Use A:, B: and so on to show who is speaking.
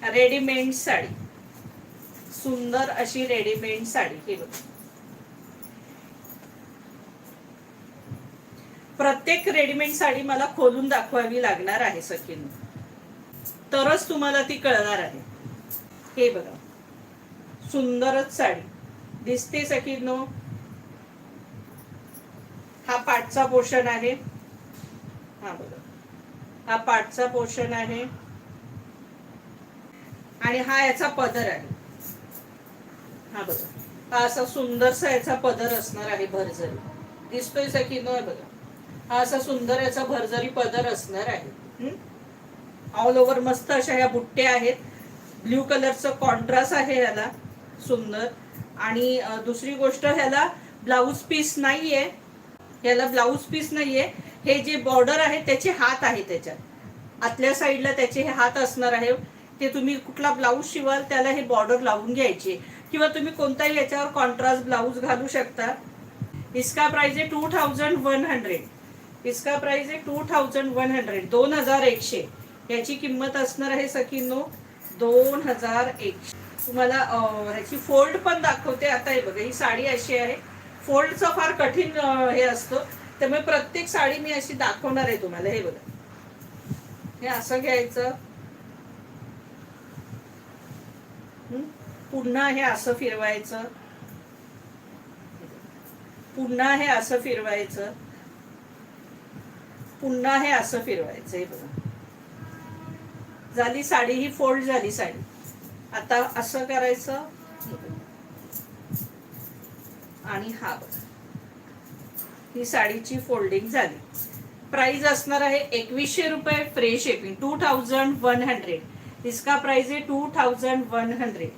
A: Readymade sari, सुंदर अशी readymade sari. हे बघा, प्रत्येक रेडीमेड साडी मला खोलून दाखवावी लागणार आहे सखींनो, तरच तुम्हाला ती कळणार आहे. हे बघा, सुंदरच साडी दिसते सखींनो. हा पाठचा पोर्शन आहे. हा बघा, हा पाठचा पोर्शन आहे आणि हा याचा पदर आहे. हा बघा, हा असा सुंदरसा याचा पदर असणार आहे, भरजरी दिसतोय सखींनो. बघा, हा असा सुंदर याचा भरजरी पदर असणार आहे. ऑल ओव्हर मस्त अशा ह्या बुट्ट्या आहेत. ब्ल्यू कलरचं कॉन्ट्रास्ट आहे ह्याला, सुंदर. आणि दुसरी गोष्ट, ह्याला ब्लाऊज पीस नाहीये, ह्याला ब्लाऊज पीस नाहीये. हे जे बॉर्डर आहे त्याचे हात आहे, त्याच्यात आतल्या साईडला त्याचे हे हात असणार आहे. ते तुम्ही कुठला ब्लाऊज शिवाल त्याला हे बॉर्डर लावून घ्यायचे, किंवा तुम्ही कोणताही याच्यावर कॉन्ट्रास्ट ब्लाऊज घालू शकता. इसका प्राइस आहे 2100. इसका प्राइस आहे 2100, 2100. याची किंमत असणार आहे सखींनो 2100. तुम्हाला ह्याची फोल्ड पण दाखवते. आता हे बघा, ही साडी अशी आहे, फोल्डचं फार कठीण हे असतं, त्यामुळे प्रत्येक साडी मी अशी दाखवणार आहे तुम्हाला. हे बघा, हे असं घ्यायचं, पुन्हा हे असं फिरवायचं, पुन्हा हे असं फिरवायचं, पुन्हा हे असं फिरवायचं. हे बघा, झाली साडी, ही फोल्ड झाली साडी. आता असं करायचं आणि हा बघा, ही साडीची फोल्डिंग झाली. प्राइस असणार आहे 2100 रुपये, फ्री शिपिंग 2100. इसका प्राइस आहे 2100.